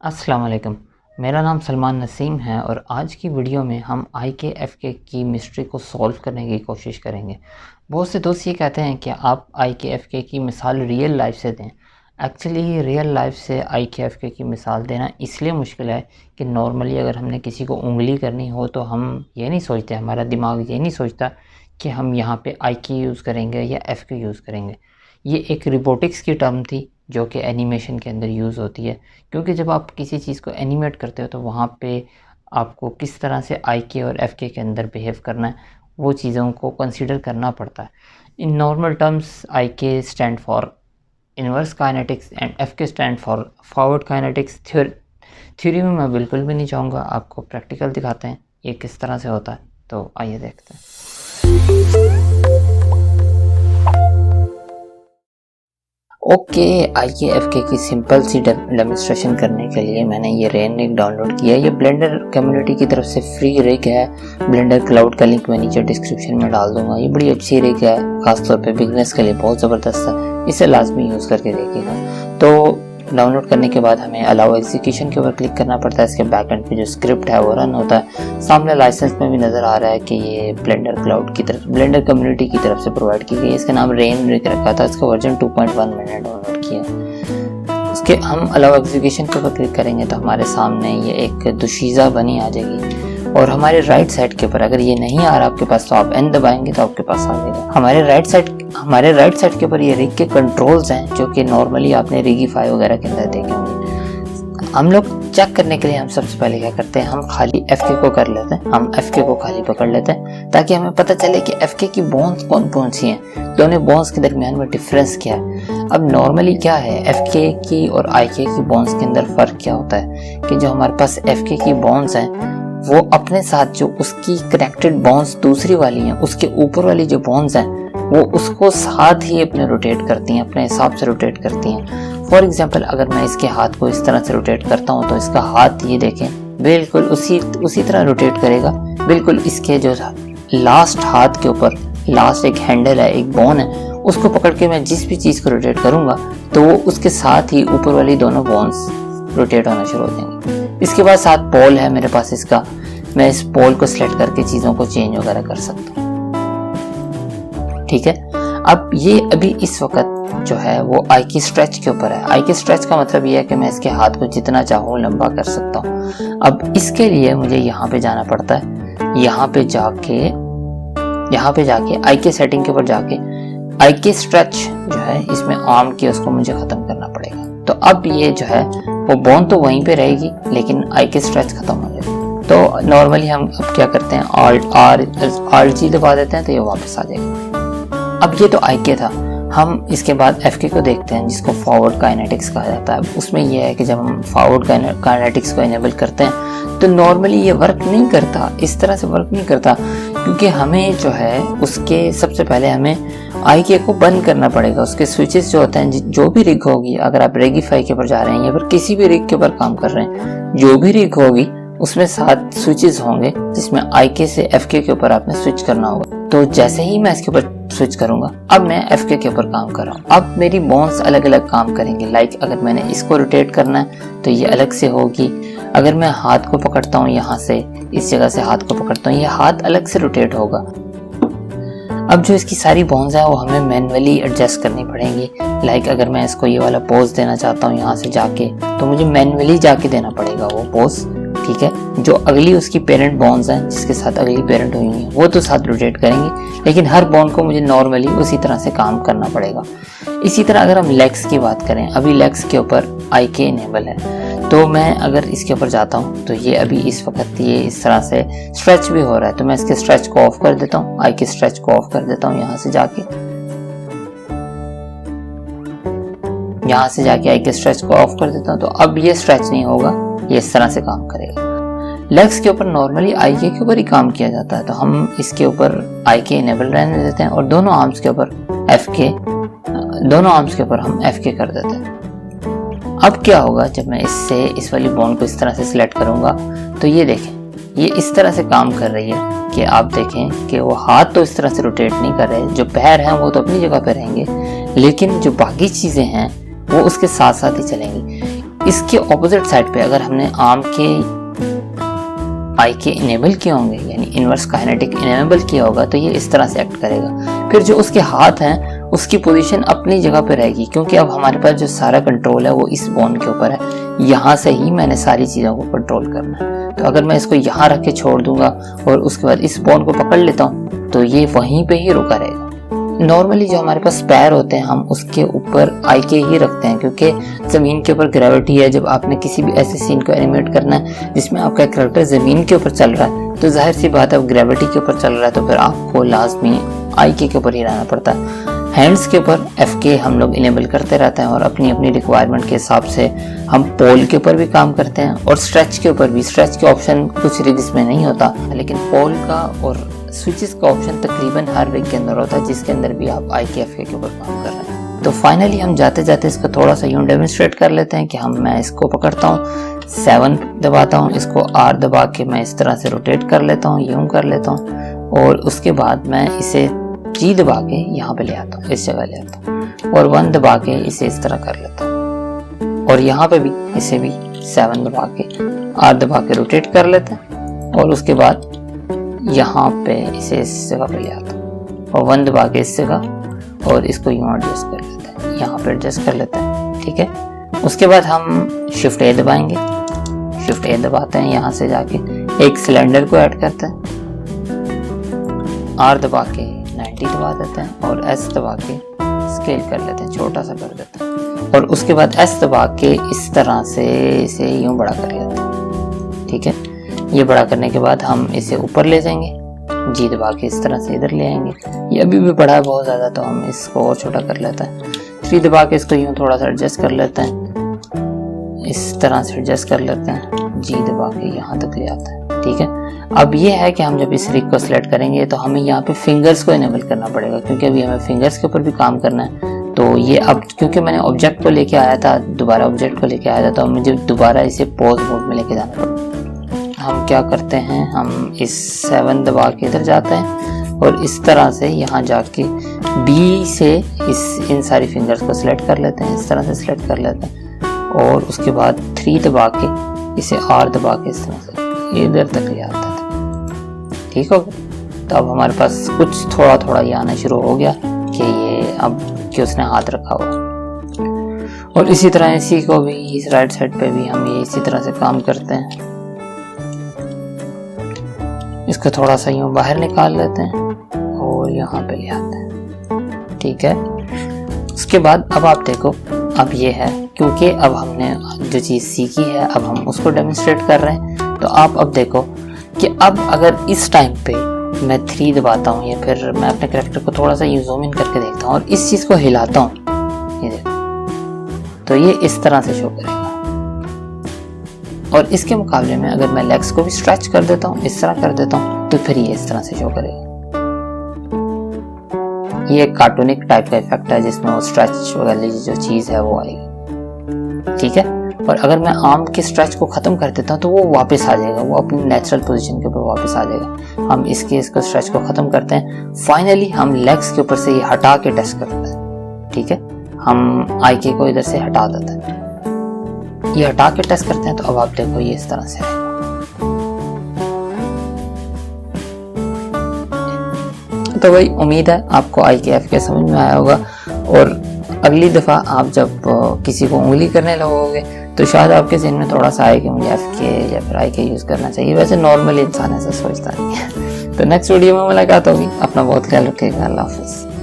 अस्सलाम वालेकुम। मेरा नाम सलमान नसीम है और आज की वीडियो में हम IKFK की मिस्ट्री को सॉल्व करने की कोशिश करेंगे। बहुत से दोस्त ये कहते हैं कि आप IKFK की मिसाल रियल लाइफ से दें। एक्चुअली रियल लाइफ से IKFK की मिसाल देना इसलिए मुश्किल है कि नॉर्मली अगर हमने किसी को उंगली करनी हो तो हम ये नहीं सोचते, हमारा दिमाग ये नहीं सोचता कि हम यहाँ पे IK यूज़ करेंगे या FK यूज़ करेंगे। ये एक रोबोटिक्स की टर्म थी जो कि एनिमेशन के अंदर यूज़ होती है, क्योंकि जब आप किसी चीज़ को एनिमेट करते हो तो वहाँ पे आपको किस तरह से IK और FK के अंदर बिहेव करना है, वो चीज़ों को कंसीडर करना पड़ता है। In normal terms IK stand for inverse kinetics and FK stand for forward kinetics. Theory में मैं बिल्कुल भी नहीं चाहूँगा, आपको प्रैक्टिकल दिखाते हैं ये किस तरह से होता है, तो आइए देखते हैं। ओके, IKFK की सिंपल सी डेमोन्स्ट्रेशन करने के लिए मैंने ये रेन रिग डाउनलोड किया है। ये ब्लेंडर कम्युनिटी की तरफ से फ्री रिग है। ब्लेंडर क्लाउड का लिंक मैं नीचे डिस्क्रिप्शन में डाल दूंगा। ये बड़ी अच्छी रिग है, खासतौर पे बिगनर्स के लिए बहुत ज़बरदस्त है। इसे लाजमी यूज़ करके देखिएगा। तो डाउनलोड करने के बाद हमें अलाउ एग्जीक्यूशन के ऊपर क्लिक करना पड़ता है। इसके बैकएंड पे जो स्क्रिप्ट है वो रन होता है। सामने लाइसेंस में भी नज़र आ रहा है कि ये ब्लेंडर क्लाउड की तरफ, ब्लेंडर कम्युनिटी की तरफ से प्रोवाइड की गई है। इसका नाम रेन रिग रखा था। इसका वर्जन 2.1 मैंने डाउनलोड किया। इसके हम अलाउ एग्जीक्यूशन के ऊपर क्लिक करेंगे तो हमारे सामने ये एक दुशीज़ा बनी आ जाएगी और हमारे राइट साइड के ऊपर, अगर ये नहीं आ रहा आपके पास तो आप एन दबाएंगे तो आपके पास आ जाएगा। हमारे राइट साइड के ऊपर ये रिग के कंट्रोल्स हैं जो कि नॉर्मली आपने रिगीफाई वगैरह के अंदर देखे होंगे। हम लोग चेक करने के लिए हम सबसे पहले क्या करते हैं, हम खाली FK को कर लेते हैं। हम FK को खाली पकड़ लेते हैं ताकि हमें पता चले कि FK की बोन्स कौन कौन सी हैं, दोनों बोन्स के दरमियान में डिफरेंस क्या है। अब नॉर्मली क्या है, FK की और IK की बोन्स के अंदर फ़र्क क्या होता है कि जो हमारे पास FK की बोन्स हैं वो अपने साथ जो उसकी कनेक्टेड बोन्स दूसरी वाली हैं, उसके ऊपर वाली जो बोन्स हैं वो उसको साथ ही अपने रोटेट करती हैं, अपने हिसाब से रोटेट करती हैं। फॉर एग्जांपल अगर मैं इसके हाथ को इस तरह से रोटेट करता हूँ तो इसका हाथ ये देखें बिल्कुल उसी तरह रोटेट करेगा। बिल्कुल इसके जो लास्ट हाथ के ऊपर लास्ट एक हैंडल है, एक बोन है, उसको पकड़ के मैं जिस भी चीज़ को रोटेट करूँगा तो वो उसके साथ ही ऊपर वाली दोनों बोन्स रोटेट होना शुरू हो जाएंगे। इसके बाद साथ पोल है मेरे पास इसका, मैं इस पोल को सिलेक्ट करके चीज़ों को चेंज वगैरह कर सकता हूँ। ठीक है, अब ये अभी इस वक्त जो है वो IK स्ट्रेच के ऊपर है। IK स्ट्रेच का मतलब ये है कि मैं इसके हाथ को जितना चाहूँ लंबा कर सकता हूँ। अब इसके लिए मुझे यहाँ पे जाना पड़ता है। यहाँ पे जाके IK सेटिंग के ऊपर जाके IK स्ट्रेच जो है इसमें आर्म की उसको मुझे ख़त्म करना पड़ेगा। तो अब ये जो है वो बोन तो वहीं पे रहेगी लेकिन IK स्ट्रेच खत्म हो जाएगा। तो नॉर्मली हम अब क्या करते हैं, Alt G दबा देते हैं तो ये वापस आ जाएगा। अब ये तो IK था। हम इसके बाद FK को देखते हैं जिसको फॉरवर्ड काइनेटिक्स कहा जाता है। उसमें यह है कि जब हम फॉरवर्ड काइनेटिक्स को इनेबल करते हैं तो नॉर्मली ये वर्क नहीं करता, इस तरह से वर्क नहीं करता, क्योंकि हमें जो है उसके सबसे पहले हमें IK को बंद करना पड़ेगा। उसके स्विचेस जो होते हैं, जो भी रिग होगी, अगर आप रेगिफाई के ऊपर जा रहे हैं या फिर किसी भी रिग के ऊपर काम कर रहे हैं, जो भी रिग होगी उसमें 7 स्विचेस होंगे जिसमें IK से FK के ऊपर आपने स्विच करना होगा। तो जैसे ही मैं इसके ऊपर स्विच करूंगा, अब मैं FK के ऊपर काम कर रहा हूँ, अब मेरी बोन्स अलग अलग काम करेंगे। लाइक अगर मैंने इसको रोटेट करना है तो ये अलग से होगी। अगर मैं हाथ को पकड़ता हूँ, यहाँ से इस जगह से हाथ को पकड़ता हूँ, ये हाथ अलग से रोटेट होगा। अब जो इसकी सारी बोन्स है वो हमें मैन्युअली एडजस्ट करनी पड़ेंगी। लाइक अगर मैं इसको ये वाला पोज देना चाहता हूँ यहाँ से जाके, तो मुझे मैन्युअली जाके देना पड़ेगा वो पोज। ठीक है, जो अगली उसकी पेरेंट बोन्स हैं, जिसके साथ अगली पेरेंट हुई है, वो तो साथ रोटेट करेंगी, लेकिन हर बोन को मुझे नॉर्मली उसी तरह से काम करना पड़ेगा। इसी तरह अगर हम लेग्स की बात करें, अभी लेग्स के ऊपर IK इनेबल है, तो मैं अगर इसके ऊपर जाता हूँ तो ये अभी इस वक्त ये इस तरह से स्ट्रेच भी हो रहा है, तो मैं इसके स्ट्रेच को ऑफ कर देता हूँ, IK स्ट्रेच को ऑफ कर देता हूँ। यहाँ से जाके IK स्ट्रेच को ऑफ कर देता हूँ, तो अब ये स्ट्रेच नहीं होगा, ये इस तरह से काम करेगा। लेग्स के ऊपर नॉर्मली IK के ऊपर ही काम किया जाता है, तो हम इसके ऊपर IK इनेबल रहने देते हैं और दोनों आर्म्स के ऊपर हम FK कर देते हैं। अब क्या होगा, जब मैं इससे इस वाली बोन को इस तरह से सिलेक्ट करूंगा तो ये देखें, ये इस तरह से काम कर रही है कि आप देखें कि वो हाथ तो इस तरह से रोटेट नहीं कर रहे, जो पैर हैं वो तो अपनी जगह पे रहेंगे, लेकिन जो बाकी चीज़ें हैं वो उसके साथ साथ ही चलेंगी। इसके ऑपोजिट साइड पे अगर हमने आर्म के आई के इनेबल किए होंगे, यानी इनवर्स काइनेटिक इनेबल किया होगा, तो ये इस तरह से एक्ट करेगा। फिर जो उसके हाथ हैं उसकी पोजीशन अपनी जगह पे रहेगी, क्योंकि अब हमारे पास जो सारा कंट्रोल है वो इस बोन के ऊपर है। यहाँ से ही मैंने सारी चीज़ों को कंट्रोल करना है। तो अगर मैं इसको यहाँ रख के छोड़ दूंगा और उसके बाद इस बोन को पकड़ लेता हूँ तो ये वहीं पे ही रुका रहेगा। नॉर्मली जो हमारे पास पैर होते हैं हम उसके ऊपर आई के ही रखते हैं, क्योंकि ज़मीन के ऊपर ग्रेविटी है। जब आपने किसी भी ऐसे सीन को एनिमेट करना है जिसमें आपका कैरेक्टर ज़मीन के ऊपर चल रहा है, तो जाहिर सी बात है अब ग्रेविटी के ऊपर चल रहा है, तो फिर आपको लाजमी आई के ऊपर ही रहना पड़ता है। हैंड्स के ऊपर FK हम लोग इनेबल करते रहते हैं और अपनी अपनी रिक्वायरमेंट के हिसाब से हम पोल के ऊपर भी काम करते हैं और स्ट्रेच के ऊपर भी। स्ट्रेच के ऑप्शन कुछ रिग्स में नहीं होता, लेकिन पोल का और स्विचेस का ऑप्शन तकरीबन हर रिग के अंदर होता है, जिसके अंदर भी आप IK FK के ऊपर काम कर रहे हैं। तो फाइनली हम जाते जाते इसको थोड़ा सा यूँ डेमोन्स्ट्रेट कर लेते हैं कि मैं इसको पकड़ता हूँ, 7 दबाता हूँ, इसको R दबा के मैं इस तरह से रोटेट कर लेता हूँ, यूँ कर लेता हूँ, और उसके बाद मैं इसे G दबा के यहाँ पे ले आता हूँ, इस जगह ले आता हूँ, और 1 दबा के इसे इस तरह कर लेता हूँ, और यहाँ पे भी इसे भी 7 दबा के R दबा के रोटेट कर लेते हैं, और उसके बाद यहाँ पे इसे इस जगह पे ले आता हूँ और 1 दबा के इस जगह, और इसको यूँ एडजस्ट कर लेते हैं, यहाँ पे एडजस्ट कर लेते हैं। ठीक है, उसके बाद हम Shift A दबाएंगे। Shift A दबाते हैं, यहाँ से जाके एक सिलेंडर को ऐड करते हैं, R दबा के 90 दबा देते हैं और S दबा के स्केल कर लेते हैं, छोटा सा कर देते हैं, और उसके बाद S दबा के इस तरह से इसे यूं बड़ा कर लेते हैं। ठीक है, ये बड़ा करने के बाद हम इसे ऊपर ले जाएंगे, G दबा के इस तरह से इधर ले आएंगे। ये अभी भी बड़ा है बहुत ज़्यादा, तो हम इसको और छोटा कर लेते हैं। 3 दबा के इसको यूं थोड़ा सा एडजस्ट कर लेते हैं, इस तरह से एडजस्ट कर लेते हैं, G दबा के यहाँ तक ले आता है। ठीक है, अब ये है कि हम जब इस रिग को सिलेक्ट करेंगे तो हमें यहाँ पे फिंगर्स को इनेबल करना पड़ेगा, क्योंकि अभी हमें फिंगर्स के ऊपर भी काम करना है। तो ये अब क्योंकि मैंने ऑब्जेक्ट को लेके आया था, दोबारा ऑब्जेक्ट को लेके आया था, तो मुझे दोबारा इसे पॉज मोड में लेके जाना पड़ेगा। हम क्या करते हैं, हम इस 7 दबा के इधर जाते हैं और इस तरह से यहाँ जाके B से इन सारी फिंगर्स को सिलेक्ट कर लेते हैं, इस तरह से सिलेक्ट कर लेते हैं, और उसके बाद 3 दबा के इसे R दबा के इस तरह से इधर तक ले आता है। ठीक हो गया, तो अब हमारे पास कुछ थोड़ा थोड़ा ये आना शुरू हो गया कि ये अब कि उसने हाथ रखा हुआ, और इसी तरह इसी को भी इस राइट साइड पे भी हम ये इसी तरह से काम करते हैं। इसको थोड़ा सा यूं बाहर निकाल लेते हैं और यहाँ पे ले आते हैं। ठीक है, उसके बाद अब आप देखो, अब ये है क्योंकि अब हमने जो चीज़ सीखी है अब हम उसको डेमोन्स्ट्रेट कर रहे हैं। तो आप अब देखो कि अब अगर इस टाइम पे मैं 3 दबाता हूँ या फिर मैं अपने कैरेक्टर को थोड़ा सा यूज़ूम इन करके देखता हूँ और इस चीज़ को हिलाता हूँ, ये देखो, तो ये इस तरह से शो करेगा। और इसके मुकाबले में अगर मैं लेग्स को भी स्ट्रेच कर देता हूँ, इस तरह कर देता हूँ, तो फिर ये इस तरह से शो करेगा। ये एक कार्टूनिक टाइप का इफेक्ट है जिसमें वो स्ट्रेच वाली जो चीज़ है वो आएगी। ठीक है, और अगर मैं आर्म के स्ट्रेच को ख़त्म कर देता हूँ तो वो वापस आ जाएगा, वो अपनी नेचुरल पोजीशन के ऊपर वापस आ जाएगा। हम इसको स्ट्रेच को ख़त्म करते हैं। फाइनली हम लेग्स के ऊपर से ये हटा के टेस्ट करते हैं। ठीक है, हम IK को इधर से हटा देते हैं, ये हटा के टेस्ट करते हैं। तो अब आप देखो ये इस तरह से आएगा। तो भाई उम्मीद है आपको IK FK समझ में आया होगा, और अगली दफ़ा आप जब किसी को उंगली करने लगोगे तो शायद आपके ज़हन में थोड़ा सा आए कि मुझे FK या फिर IK यूज़ करना चाहिए। वैसे नॉर्मली इंसान ऐसा सोचता नहीं है। तो नेक्स्ट वीडियो में मुलाकात होगी। अपना बहुत ख्याल रखिएगा। अल्लाह हाफ़िज़।